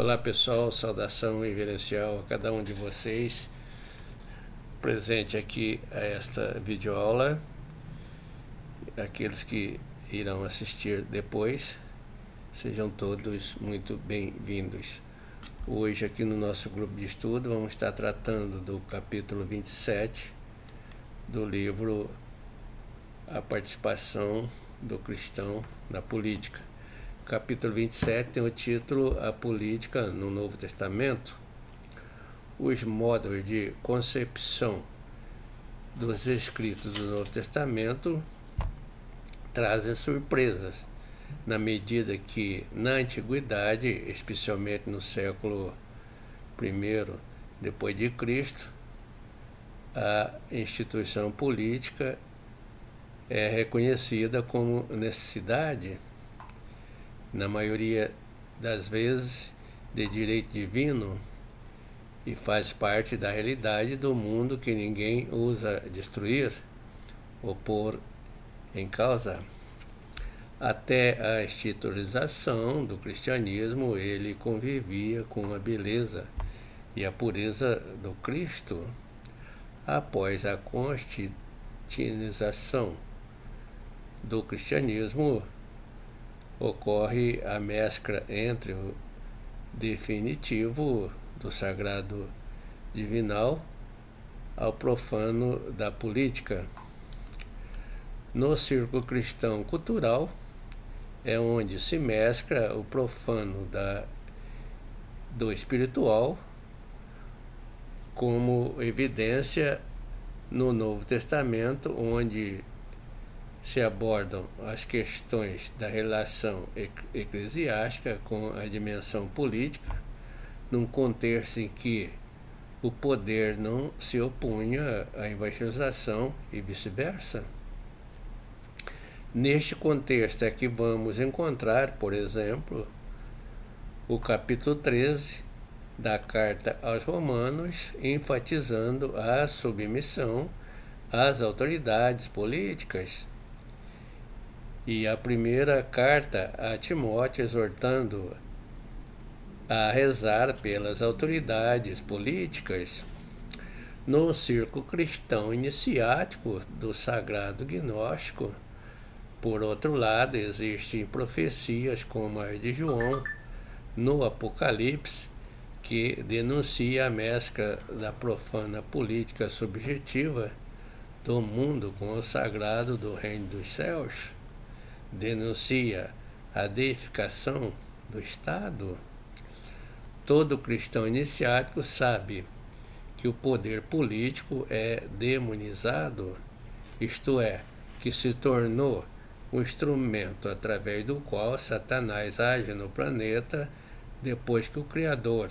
Olá pessoal, saudação reverencial a cada um de vocês presente aqui a esta videoaula, aqueles que irão assistir depois, sejam todos muito bem-vindos. Hoje aqui no nosso grupo de estudo vamos estar tratando do capítulo 27 do livro A Participação do Cristão na Política. Capítulo 27 tem o título A Política no Novo Testamento. Os modos de concepção dos escritos do Novo Testamento trazem surpresas, na medida que, na Antiguidade, especialmente no século I depois de Cristo, a instituição política é reconhecida como necessidade, na maioria das vezes, de direito divino, e faz parte da realidade do mundo que ninguém ousa destruir ou pôr em causa. Até a institucionalização do cristianismo, ele convivia com a beleza e a pureza do Cristo. Após a constitucionalização do cristianismo, ocorre a mescla entre o definitivo do sagrado divinal ao profano da política. No círculo cristão cultural é onde se mescla o profano do espiritual, como evidência no Novo Testamento, onde se abordam as questões da relação eclesiástica com a dimensão política, num contexto em que o poder não se opunha à evangelização e vice-versa. Neste contexto é que vamos encontrar, por exemplo, o capítulo 13 da Carta aos Romanos, enfatizando a submissão às autoridades políticas, e a primeira carta a Timóteo exortando a rezar pelas autoridades políticas. No círculo cristão iniciático do sagrado gnóstico, por outro lado, existem profecias como a de João no Apocalipse, que denuncia a mescla da profana política subjetiva do mundo com o sagrado do reino dos céus. Denuncia a deificação do Estado. Todo cristão iniciático sabe que o poder político é demonizado, isto é, que se tornou um instrumento através do qual Satanás age no planeta depois que o Criador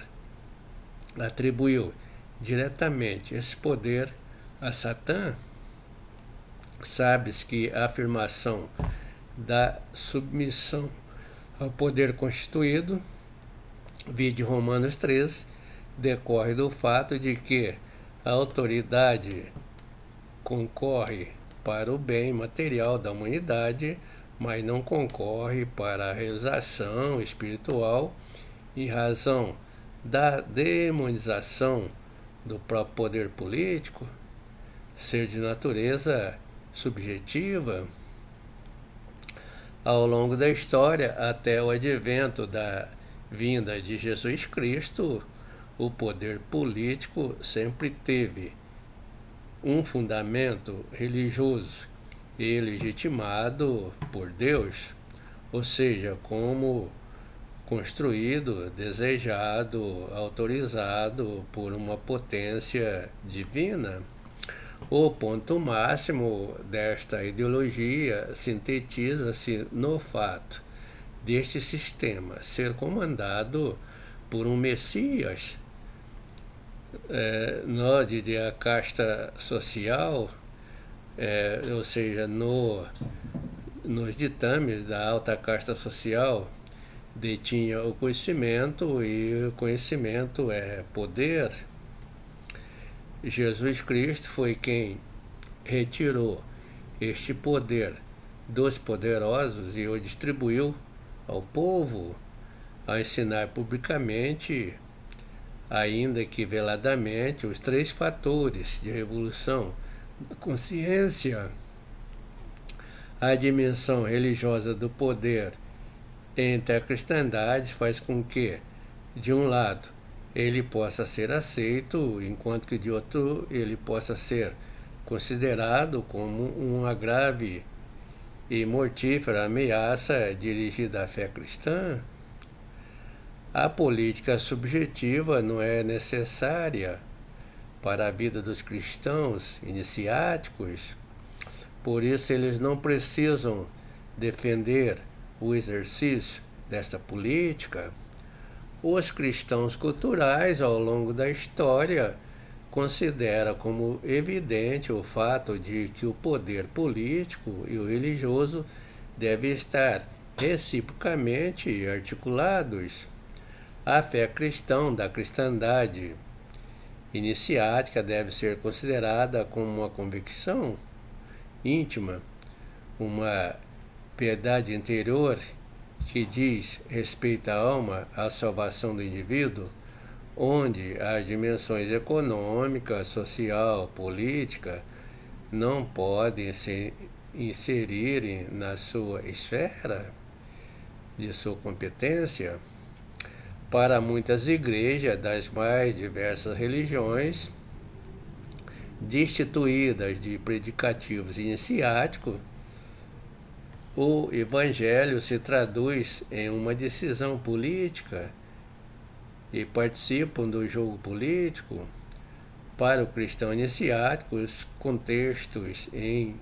atribuiu diretamente esse poder a Satã. Sabes que a afirmação da submissão ao poder constituído, vide Romanos 13, decorre do fato de que a autoridade concorre para o bem material da humanidade, mas não concorre para a realização espiritual, em razão da demonização do próprio poder político, ser de natureza subjetiva. Ao longo da história, até o advento da vinda de Jesus Cristo, o poder político sempre teve um fundamento religioso e legitimado por Deus, ou seja, como construído, desejado, autorizado por uma potência divina. O ponto máximo desta ideologia sintetiza-se no fato deste sistema ser comandado por um Messias, de a casta social, ou seja, nos ditames da alta casta social, detinha o conhecimento, e o conhecimento é poder. Jesus Cristo foi quem retirou este poder dos poderosos e o distribuiu ao povo. a ensinar publicamente, ainda que veladamente, os 3 fatores de revolução da consciência, a dimensão religiosa do poder entre a cristandade faz com que, de um lado, ele possa ser aceito, enquanto que de outro ele possa ser considerado como uma grave e mortífera ameaça dirigida à fé cristã. A política subjetiva não é necessária para a vida dos cristãos iniciáticos, por isso eles não precisam defender o exercício desta política. Os cristãos culturais, ao longo da história, consideram como evidente o fato de que o poder político e o religioso devem estar reciprocamente articulados. A fé cristã da cristandade iniciática deve ser considerada como uma convicção íntima, uma piedade interior que diz respeito à alma, à salvação do indivíduo, onde as dimensões econômica, social, política não podem se inserirem na sua esfera de sua competência. Para muitas igrejas das mais diversas religiões, destituídas de predicativos iniciáticos, o Evangelho se traduz em uma decisão política e participam do jogo político. Para o cristão iniciático, os contextos em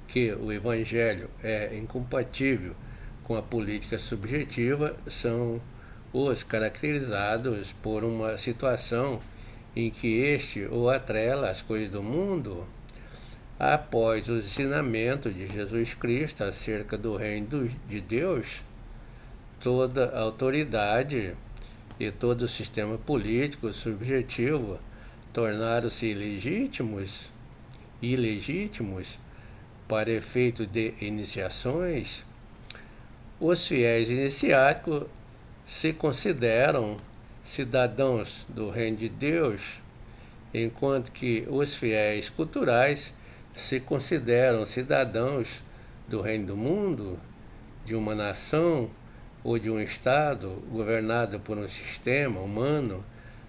que o Evangelho é incompatível com a política subjetiva são os caracterizados por uma situação em que este o atrela às coisas do mundo. Após os ensinamentos de Jesus Cristo acerca do reino de Deus, toda a autoridade e todo o sistema político subjetivo tornaram-se ilegítimos para efeito de iniciações. Os fiéis iniciáticos se consideram cidadãos do reino de Deus, enquanto que os fiéis culturais se consideram cidadãos do reino do mundo, de uma nação ou de um estado governado por um sistema humano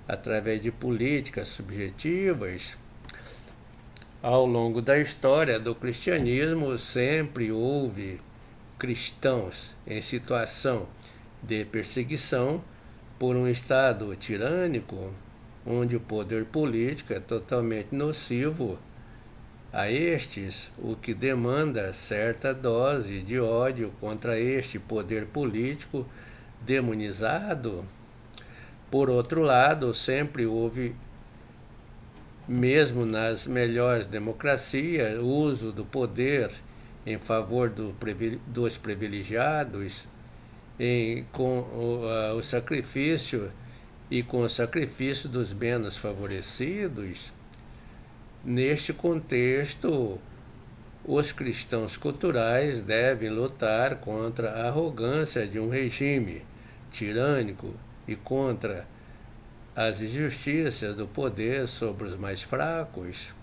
através de políticas subjetivas. Ao longo da história do cristianismo, sempre houve cristãos em situação de perseguição por um estado tirânico, onde o poder político é totalmente nocivo a estes, o que demanda certa dose de ódio contra este poder político demonizado. Por outro lado, sempre houve, mesmo nas melhores democracias, o uso do poder em favor dos privilegiados, com o sacrifício dos menos favorecidos. Neste contexto, os cristãos culturais devem lutar contra a arrogância de um regime tirânico e contra as injustiças do poder sobre os mais fracos.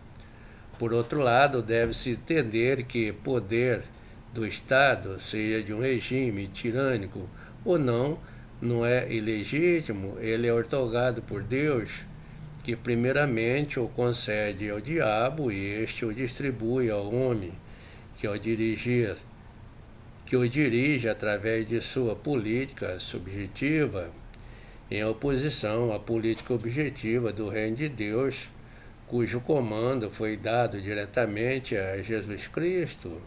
Por outro lado, deve-se entender que poder do Estado, seja de um regime tirânico ou não é ilegítimo, ele é outorgado por Deus, que primeiramente o concede ao diabo e este o distribui ao homem, que o dirige através de sua política subjetiva, em oposição à política objetiva do reino de Deus, cujo comando foi dado diretamente a Jesus Cristo.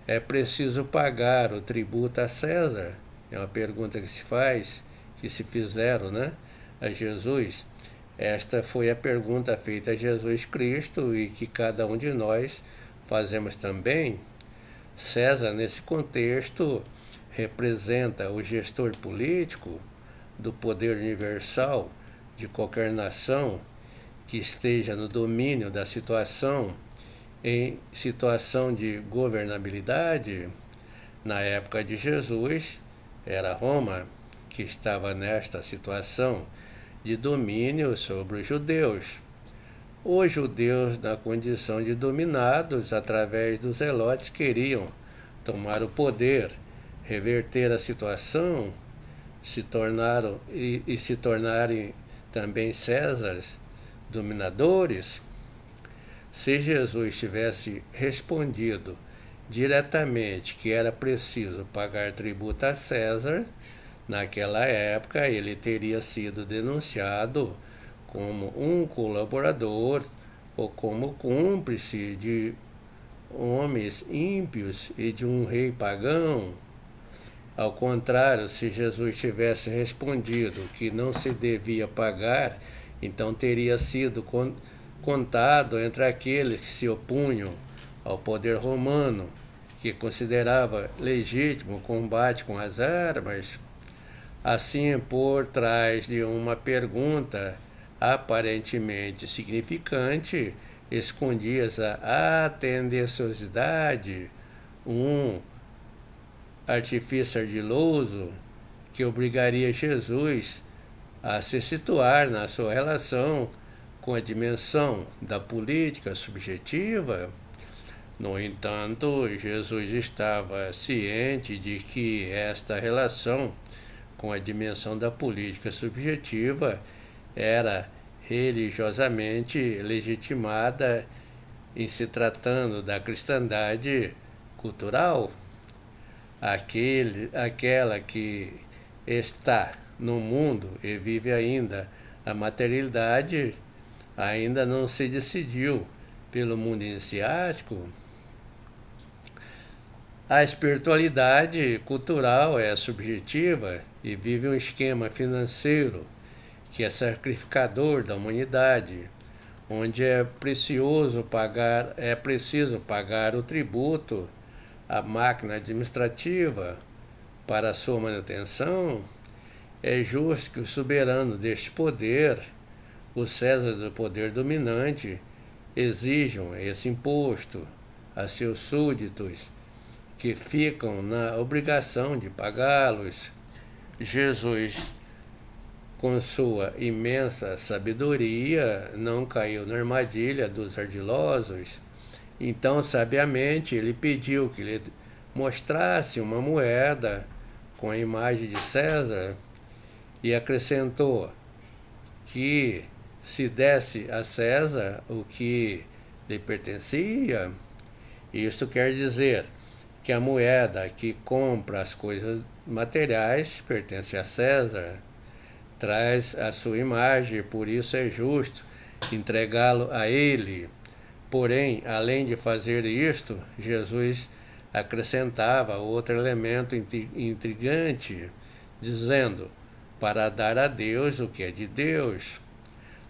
É preciso pagar o tributo a César? É uma pergunta que se fizeram, a Jesus. Esta foi a pergunta feita a Jesus Cristo e que cada um de nós fazemos também. César, nesse contexto, representa o gestor político do poder universal de qualquer nação que esteja no domínio da situação, em situação de governabilidade. Na época de Jesus, era Roma. que estava nesta situação de domínio sobre os judeus. Os judeus, na condição de dominados através dos zelotes, queriam tomar o poder, reverter a situação, se tornarem também Césares, dominadores. Se Jesus tivesse respondido diretamente que era preciso pagar tributo a César, naquela época ele teria sido denunciado como um colaborador ou como cúmplice de homens ímpios e de um rei pagão. Ao contrário, se Jesus tivesse respondido que não se devia pagar, então teria sido contado entre aqueles que se opunham ao poder romano, que considerava legítimo o combate com as armas. Assim, por trás de uma pergunta aparentemente significante, escondia-se a tendenciosidade, um artifício ardiloso que obrigaria Jesus a se situar na sua relação com a dimensão da política subjetiva. No entanto, Jesus estava ciente de que esta relação com a dimensão da política subjetiva era religiosamente legitimada em se tratando da cristandade cultural, aquela que está no mundo e vive ainda a materialidade, ainda não se decidiu pelo mundo iniciático. A espiritualidade cultural é subjetiva e vive um esquema financeiro que é sacrificador da humanidade, onde é preciso pagar o tributo à máquina administrativa para a sua manutenção. É justo que o soberano deste poder, o César do poder dominante, exijam esse imposto a seus súditos, que ficam na obrigação de pagá-los. Jesus, com sua imensa sabedoria, não caiu na armadilha dos ardilosos. Então, sabiamente, ele pediu que lhe mostrasse uma moeda com a imagem de César e acrescentou que se desse a César o que lhe pertencia. Isso quer dizer que a moeda que compra as coisas materiais pertence a César, traz a sua imagem, por isso é justo entregá-lo a ele. Porém, além de fazer isto, Jesus acrescentava outro elemento intrigante, dizendo: para dar a Deus o que é de Deus.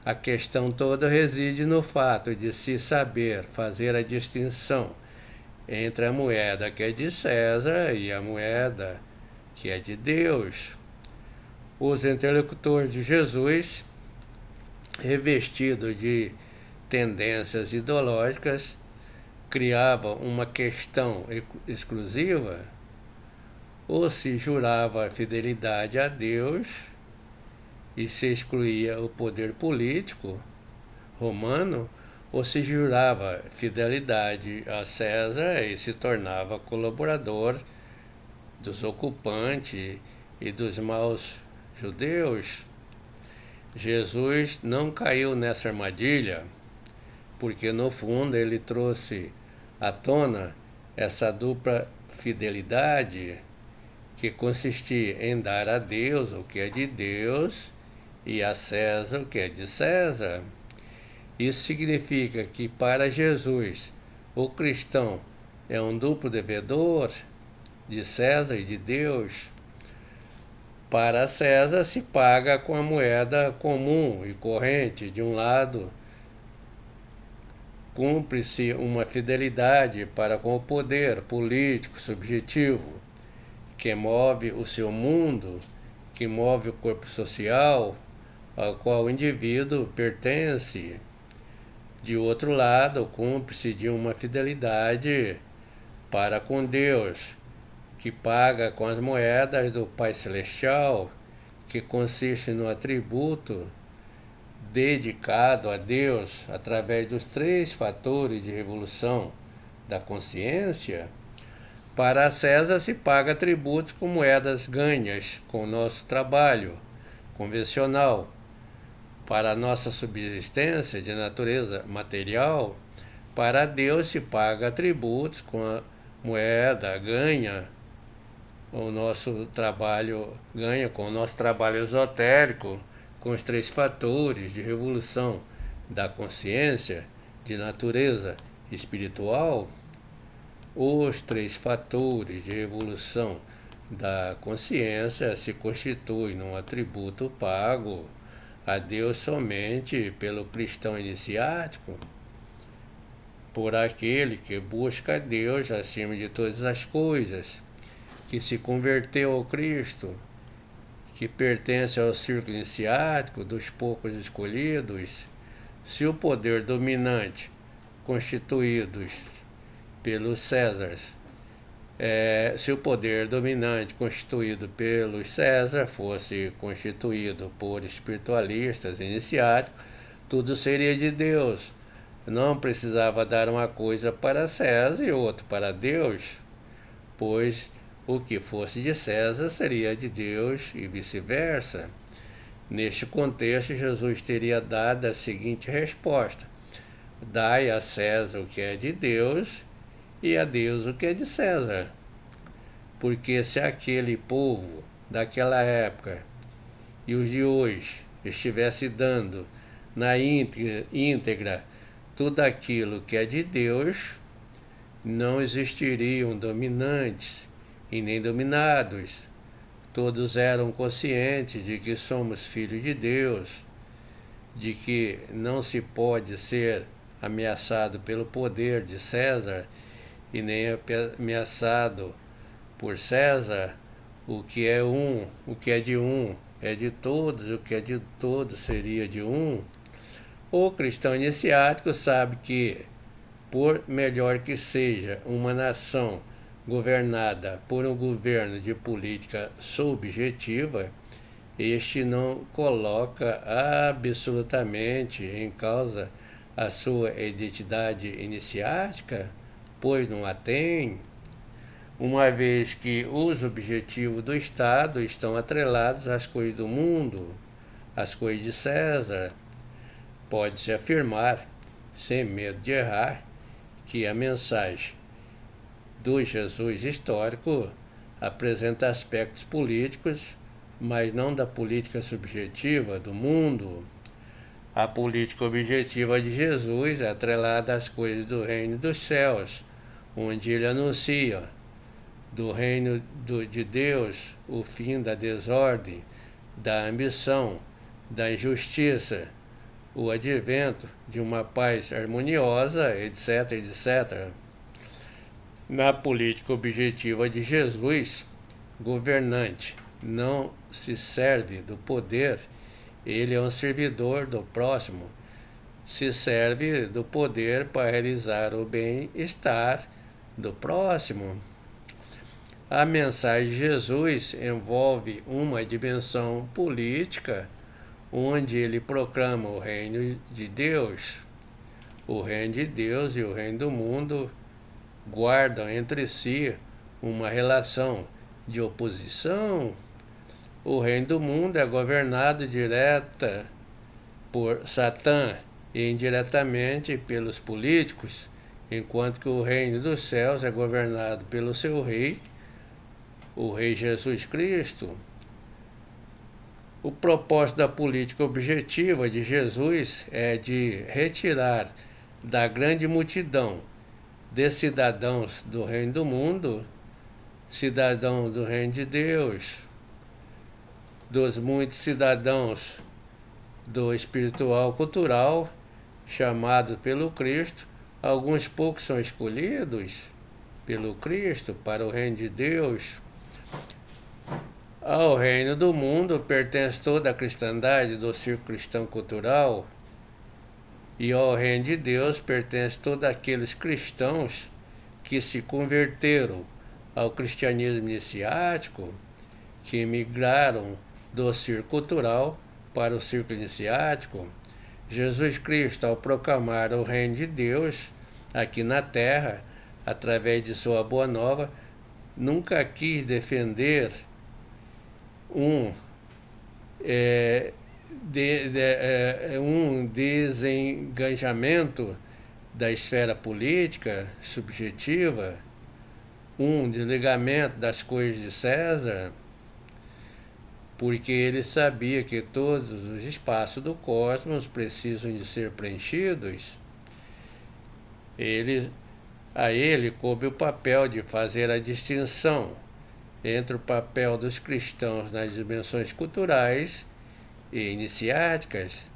A questão toda reside no fato de se saber fazer a distinção entre a moeda que é de César e a moeda que é de Deus. Os interlocutores de Jesus, revestidos de tendências ideológicas, criavam uma questão exclusiva: ou se jurava fidelidade a Deus e se excluía o poder político romano, ou se jurava fidelidade a César e se tornava colaborador dos ocupantes e dos maus judeus. Jesus não caiu nessa armadilha, porque no fundo ele trouxe à tona essa dupla fidelidade, que consistia em dar a Deus o que é de Deus e a César o que é de César. Isso significa que para Jesus o cristão é um duplo devedor de César e de Deus. Para César se paga com a moeda comum e corrente. De um lado, cumpre-se uma fidelidade para com o poder político subjetivo, que move o seu mundo, que move o corpo social, ao qual o indivíduo pertence. De outro lado, cumpre-se de uma fidelidade para com Deus, que paga com as moedas do Pai Celestial, que consiste no atributo dedicado a Deus através dos 3 fatores de revolução da consciência, para César se paga tributos com moedas ganhas com o nosso trabalho convencional. Para a nossa subsistência de natureza material, para Deus se paga tributos com a moeda ganha o nosso trabalho esotérico, com os 3 fatores de revolução da consciência de natureza espiritual. Os 3 fatores de revolução da consciência se constituem num atributo pago a Deus somente pelo cristão iniciático, por aquele que busca a Deus acima de todas as coisas, que se converteu ao Cristo, que pertence ao círculo iniciático dos poucos escolhidos. Se o poder dominante constituídos pelos Césares, se o poder dominante constituído pelos César fosse constituído por espiritualistas iniciáticos, tudo seria de Deus. Não precisava dar uma coisa para César e outra para Deus, pois o que fosse de César seria de Deus e vice-versa. Neste contexto, Jesus teria dado a seguinte resposta: dai a César o que é de Deus e a Deus o que é de César. Porque se aquele povo daquela época e os de hoje estivesse dando na íntegra tudo aquilo que é de Deus, não existiriam dominantes e nem dominados. Todos eram conscientes de que somos filhos de Deus, de que não se pode ser ameaçado pelo poder de César e nem ameaçado por César. O que é de um é de todos, o que é de todos seria de um. O cristão iniciático sabe que, por melhor que seja uma nação governada por um governo de política subjetiva, este não coloca absolutamente em causa a sua identidade iniciática, pois não a tem, uma vez que os objetivos do Estado estão atrelados às coisas do mundo, às coisas de César. Pode-se afirmar, sem medo de errar, que a mensagem do Jesus histórico apresenta aspectos políticos, mas não da política subjetiva do mundo. A política objetiva de Jesus é atrelada às coisas do reino dos céus, onde ele anuncia do reino de Deus o fim da desordem, da ambição, da injustiça, o advento de uma paz harmoniosa, etc., etc. Na política objetiva de Jesus, governante não se serve do poder, ele é um servidor do próximo, se serve do poder para realizar o bem-estar do próximo. A mensagem de Jesus envolve uma dimensão política, onde ele proclama o reino de Deus. O reino de Deus e o reino do mundo guardam entre si uma relação de oposição. O reino do mundo é governado direta por Satã e indiretamente pelos políticos, enquanto que o reino dos céus é governado pelo seu rei, o Rei Jesus Cristo. O propósito da política objetiva de Jesus é de retirar da grande multidão de cidadãos do reino do mundo, cidadãos do reino de Deus, dos muitos cidadãos do espiritual cultural, chamados pelo Cristo. Alguns poucos são escolhidos pelo Cristo para o reino de Deus. Ao reino do mundo pertence toda a cristandade do círculo cristão cultural, e ao reino de Deus pertence todos aqueles cristãos que se converteram ao cristianismo iniciático, que migraram do círculo cultural para o círculo iniciático. Jesus Cristo, ao proclamar o reino de Deus aqui na terra, através de sua boa nova, nunca quis defender um desengajamento da esfera política subjetiva, um desligamento das coisas de César, porque ele sabia que todos os espaços do cosmos precisam de ser preenchidos. A ele coube o papel de fazer a distinção entre o papel dos cristãos nas dimensões culturais e iniciáticas,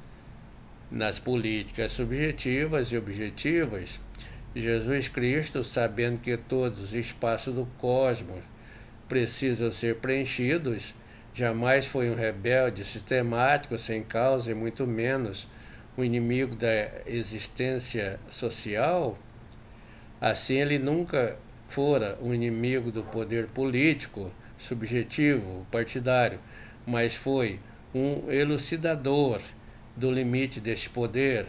nas políticas subjetivas e objetivas. Jesus Cristo, sabendo que todos os espaços do cosmos precisam ser preenchidos, jamais foi um rebelde sistemático, sem causa, e muito menos um inimigo da existência social. Assim, ele nunca fora um inimigo do poder político, subjetivo, partidário, mas foi um elucidador do limite deste poder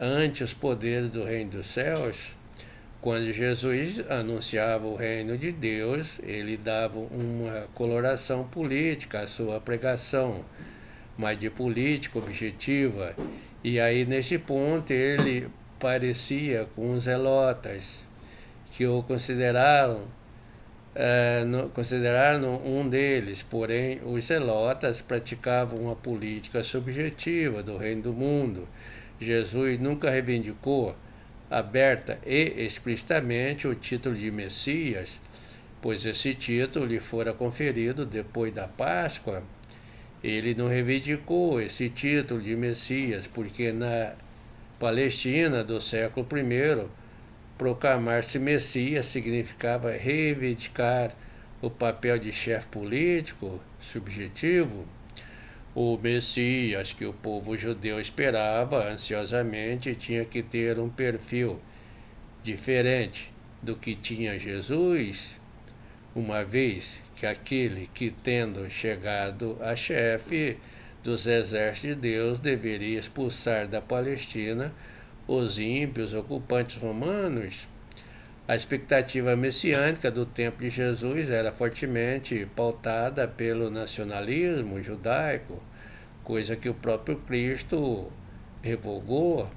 ante os poderes do reino dos céus. Quando Jesus anunciava o reino de Deus, ele dava uma coloração política à sua pregação, mas de política objetiva. E aí, nesse ponto, ele parecia com os zelotas, que o consideraram um deles, porém os zelotas praticavam uma política subjetiva do reino do mundo. Jesus nunca reivindicou aberta e explicitamente o título de Messias, pois esse título lhe fora conferido depois da Páscoa. Ele não reivindicou esse título de Messias porque na Palestina do século I, proclamar-se Messias significava reivindicar o papel de chefe político subjetivo. O Messias que o povo judeu esperava ansiosamente tinha que ter um perfil diferente do que tinha Jesus, uma vez que aquele que, tendo chegado a chefe dos exércitos de Deus, deveria expulsar da Palestina os ímpios ocupantes romanos. A expectativa messiânica do tempo de Jesus era fortemente pautada pelo nacionalismo judaico, coisa que o próprio Cristo revogou.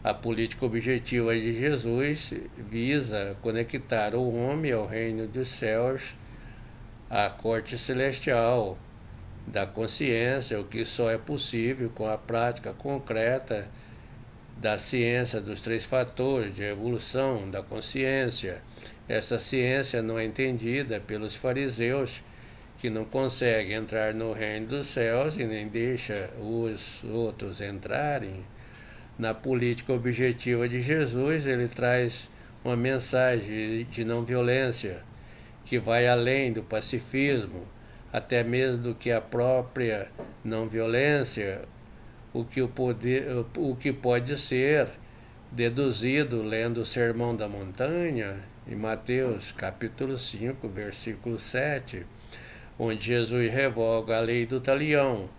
A política objetiva de Jesus visa conectar o homem ao reino dos céus, à corte celestial da consciência, o que só é possível com a prática concreta da ciência dos 3 fatores de evolução da consciência. Essa ciência não é entendida pelos fariseus, que não conseguem entrar no reino dos céus e nem deixa os outros entrarem. Na política objetiva de Jesus, ele traz uma mensagem de não violência, que vai além do pacifismo, até mesmo do que a própria não violência, o que pode ser deduzido lendo o Sermão da Montanha, em Mateus capítulo 5, versículo 7, onde Jesus revoga a lei do talião,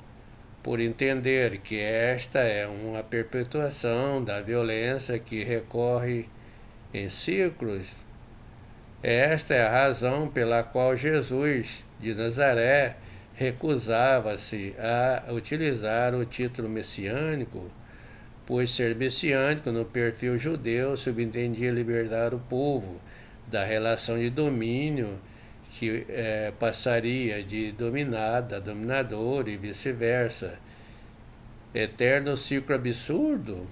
por entender que esta é uma perpetuação da violência que recorre em ciclos. Esta é a razão pela qual Jesus de Nazaré recusava-se a utilizar o título messiânico, pois ser messiânico no perfil judeu subentendia libertar o povo da relação de domínio que passaria de dominado a dominador e vice-versa. Eterno ciclo absurdo.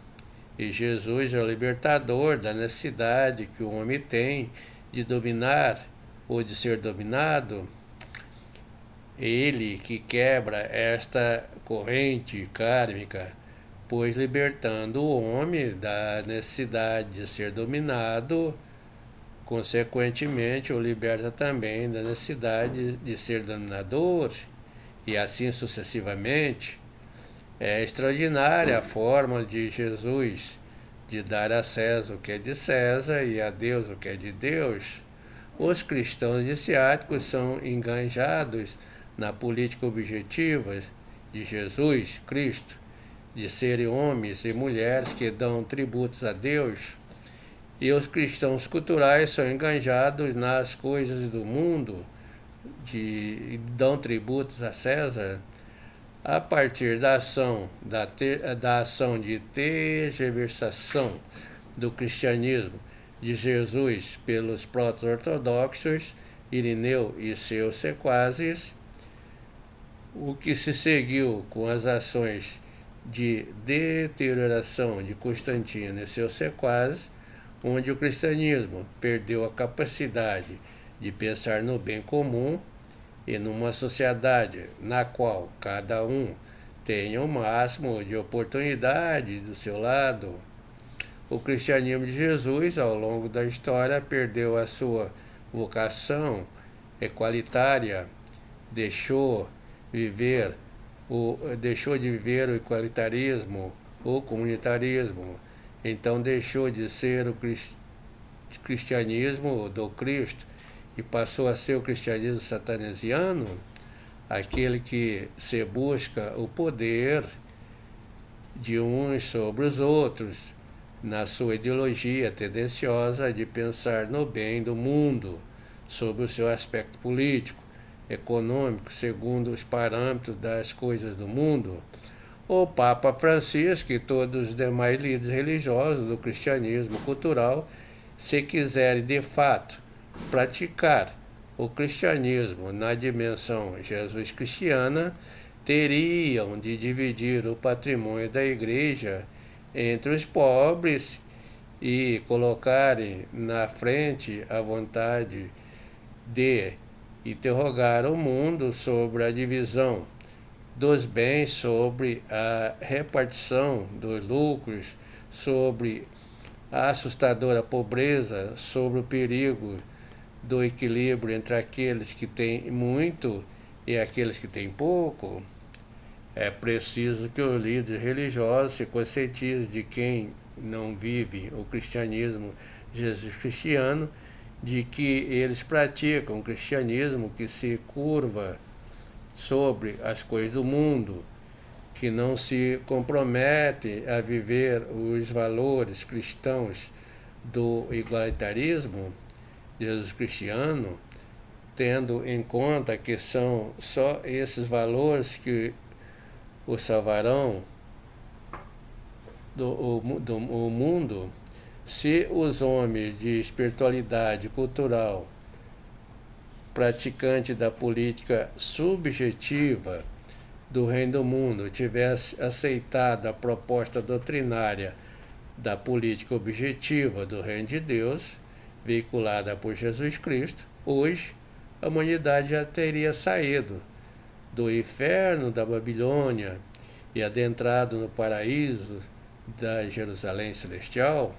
E Jesus é o libertador da necessidade que o homem tem de dominar ou de ser dominado. Ele que quebra esta corrente kármica, pois libertando o homem da necessidade de ser dominado, consequentemente o liberta também da necessidade de ser dominador, e assim sucessivamente. É extraordinária a fórmula de Jesus de dar a César o que é de César e a Deus o que é de Deus. Os cristãos iniciáticos são enganjados na política objetiva de Jesus Cristo, de serem homens e mulheres que dão tributos a Deus, e os cristãos culturais são enganjados nas coisas do mundo, dão tributos a César, a partir da ação de tergiversação do cristianismo de Jesus pelos proto-ortodoxos, Irineu e seus sequazes, o que se seguiu com as ações de deterioração de Constantino e seus sequazes, onde o cristianismo perdeu a capacidade de pensar no bem comum e numa sociedade na qual cada um tenha o máximo de oportunidade do seu lado. O cristianismo de Jesus, ao longo da história, perdeu a sua vocação equalitária, deixou de viver o equalitarismo, o comunitarismo, então deixou de ser o cristianismo do Cristo e passou a ser o cristianismo satanesiano, aquele que se busca o poder de uns sobre os outros, na sua ideologia tendenciosa de pensar no bem do mundo, sobre o seu aspecto político, econômico, segundo os parâmetros das coisas do mundo. O Papa Francisco e todos os demais líderes religiosos do cristianismo cultural, se quiserem de fato praticar o cristianismo na dimensão Jesus-cristiana, teriam de dividir o patrimônio da Igreja entre os pobres e colocarem na frente a vontade de interrogar o mundo sobre a divisão dos bens, sobre a repartição dos lucros, sobre a assustadora pobreza, sobre o perigo do equilíbrio entre aqueles que têm muito e aqueles que têm pouco. É preciso que os líderes religiosos se conscientizem de quem não vive o cristianismo Jesus-cristiano, de que eles praticam um cristianismo que se curva sobre as coisas do mundo, que não se compromete a viver os valores cristãos do igualitarismo Jesus-cristiano, tendo em conta que são só esses valores que o salvarão do mundo. Se os homens de espiritualidade cultural, praticantes da política subjetiva do reino do mundo, tivesse aceitado a proposta doutrinária da política objetiva do reino de Deus, veiculada por Jesus Cristo, hoje a humanidade já teria saído do inferno da Babilônia e adentrado no paraíso da Jerusalém Celestial.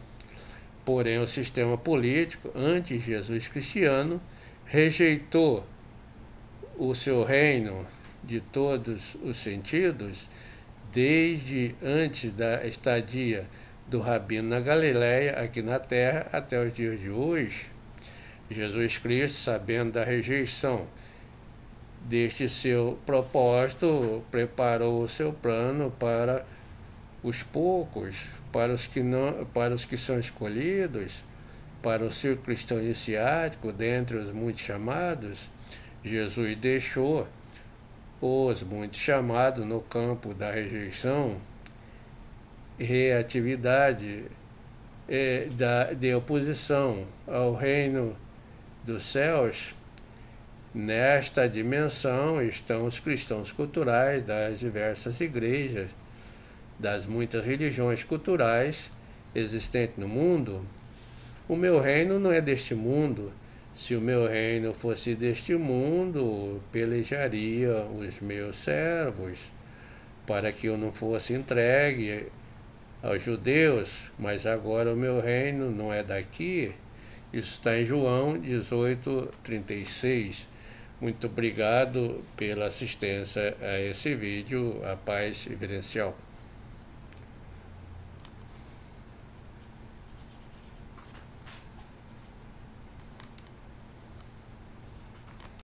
Porém, o sistema político anti-Jesus cristiano rejeitou o seu reino de todos os sentidos, desde antes da estadia do Rabino na Galileia, aqui na terra, até os dias de hoje. Jesus Cristo, sabendo da rejeição deste seu propósito, preparou o seu plano para os poucos, para os que são escolhidos, para o círculo cristão iniciático, dentre os muitos chamados. Jesus deixou os muitos chamados no campo da rejeição, reatividade de oposição ao reino dos céus. Nesta dimensão estão os cristãos culturais das diversas igrejas, das muitas religiões culturais existentes no mundo. O meu reino não é deste mundo. Se o meu reino fosse deste mundo, pelejaria os meus servos, para que eu não fosse entregue aos judeus, mas agora o meu reino não é daqui. Isso está em João 18:36. Muito obrigado pela assistência a esse vídeo. A paz reverencial.